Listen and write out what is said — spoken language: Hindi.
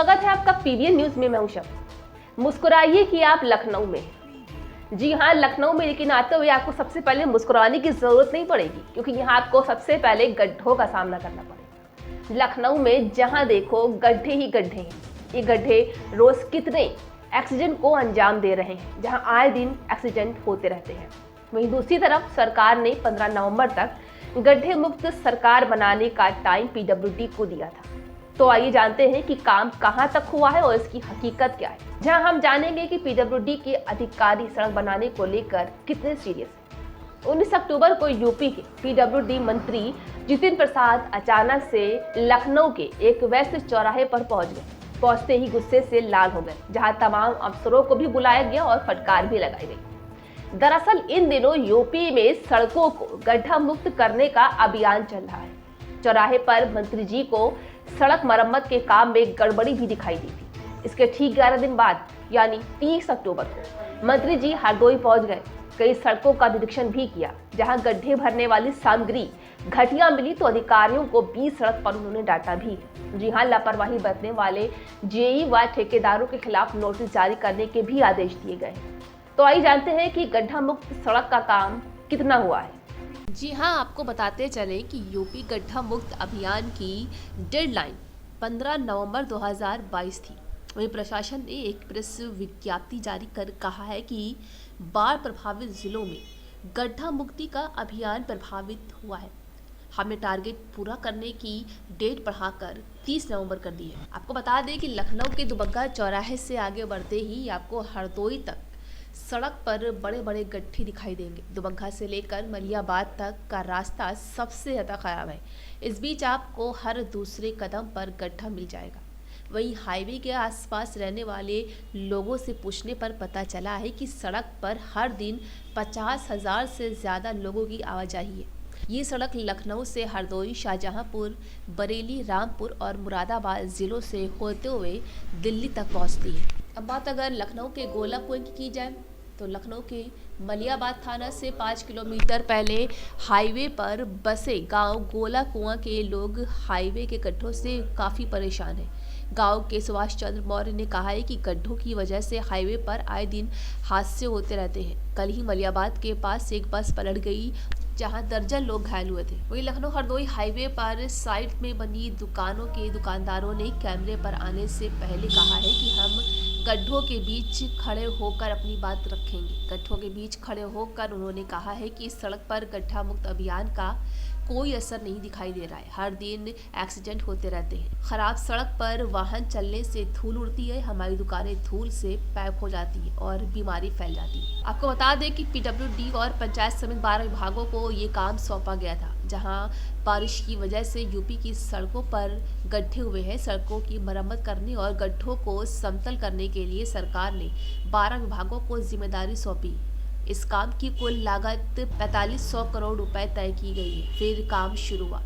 स्वागत है आपका पीवीएन न्यूज में। मैं हूं शब। मुस्कुराइए कि आप लखनऊ में हैं। जी हाँ, लखनऊ में लेकिन आते हुए आपको सबसे पहले मुस्कुराने की जरूरत नहीं पड़ेगी, क्योंकि यहाँ आपको सबसे पहले गड्ढों का सामना करना पड़ेगा। लखनऊ में जहाँ देखो गड्ढे ही गड्ढे हैं। ये गड्ढे रोज कितने एक्सीडेंट को अंजाम दे रहे हैं, जहाँ आए दिन एक्सीडेंट होते रहते हैं। वहीं दूसरी तरफ सरकार ने 15 नवंबर तक गड्ढे मुक्त सरकार बनाने का टाइम पीडब्ल्यूडी को दिया था। तो आइए जानते हैं कि काम कहां तक हुआ है और इसकी हकीकत क्या है, जहां हम जानेंगे कि पीडब्ल्यूडी के अधिकारी सड़क बनाने को लेकर कितने सीरियस हैं। 19 अक्टूबर को यूपी के पीडब्ल्यूडी मंत्री जितिन प्रसाद अचानक से लखनऊ के एक व्यस्त चौराहे पर पहुंच गए। पहुंचते ही गुस्से से लाल हो गए, जहां तमाम अफसरों को भी बुलाया गया और फटकार भी लगाई गई। दरअसल इन दिनों यूपी में सड़कों को गड्ढा मुक्त करने का अभियान चल रहा है। चौराहे पर मंत्री जी को सड़क मरम्मत के काम में गड़बड़ी भी दिखाई दी थी। इसके ठीक 11 दिन बाद यानी 30 अक्टूबर को मंत्री जी हरदोई पहुंच गए। कई सड़कों का निरीक्षण भी किया, जहां गड्ढे भरने वाली सामग्री घटिया मिली तो अधिकारियों को 20 सड़क पर उन्होंने डांटा भी। जी हाँ, लापरवाही बरतने वाले जेई व ठेकेदारों के खिलाफ नोटिस जारी करने के भी आदेश दिए गए। तो आइए जानते हैं कि गड्ढा मुक्त सड़क का काम कितना हुआ है। जी हाँ, आपको बताते चले कि यूपी गड्ढा मुक्त अभियान की डेडलाइन 15 नवंबर 2022 थी। वहीं प्रशासन ने एक प्रेस विज्ञप्ति जारी कर कहा है कि बाढ़ प्रभावित जिलों में गड्ढा मुक्ति का अभियान प्रभावित हुआ है। हमने टारगेट पूरा करने की डेट बढ़ाकर 30 नवंबर कर दी है। आपको बता दें कि लखनऊ के दुबग्गा चौराहे से आगे बढ़ते ही आपको हरदोई तक सड़क पर बड़े बड़े गड्ढे दिखाई देंगे। दुबग्गा से लेकर मलियाबाद तक का रास्ता सबसे ज़्यादा खराब है। इस बीच आपको हर दूसरे कदम पर गड्ढा मिल जाएगा। वहीं हाईवे के आसपास रहने वाले लोगों से पूछने पर पता चला है कि सड़क पर हर दिन 50,000 से ज़्यादा लोगों की आवाजाही है। ये सड़क लखनऊ से हरदोई, शाहजहांपुर, बरेली, रामपुर और मुरादाबाद ज़िलों से होते हुए दिल्ली तक पहुँचती है। अब बात अगर लखनऊ के गोला कुएं की जाए तो लखनऊ के मलियाबाद थाना से 5 किलोमीटर पहले हाईवे पर बसे गांव गोला कुआं के लोग हाईवे के गड्ढों से काफ़ी परेशान हैं। गांव के सुभाष चंद्र मौर्य ने कहा है कि गड्ढों की वजह से हाईवे पर आए दिन हादसे होते रहते हैं। कल ही मलियाबाद के पास एक बस पलट गई, जहां दर्जन लोग घायल हुए थे। वहीं लखनऊ हरदोई हाईवे पर साइड में बनी दुकानों के दुकानदारों ने कैमरे पर आने से पहले कहा है कि हम गड्ढों के बीच खड़े होकर अपनी बात रखेंगे। गड्ढों के बीच खड़े होकर उन्होंने कहा है कि इस सड़क पर गड्ढा मुक्त अभियान का कोई असर नहीं दिखाई दे रहा है। हर दिन एक्सीडेंट होते रहते हैं। खराब सड़क पर वाहन चलने से धूल उड़ती है, हमारी दुकानें धूल से पैक हो जाती है और बीमारी फैल जाती है। आपको बता दें कि पीडब्ल्यूडी और पंचायत समेत 12 विभागों को ये काम सौंपा गया था, जहां बारिश की वजह से यूपी की सड़कों पर गड्ढे हुए हैं। सड़कों की मरम्मत करने और गड्ढों को समतल करने के लिए सरकार ने 12 विभागों को जिम्मेदारी सौंपी। इस काम की कुल लागत 4500 करोड़ रुपए तय की गई है। फिर काम शुरू हुआ।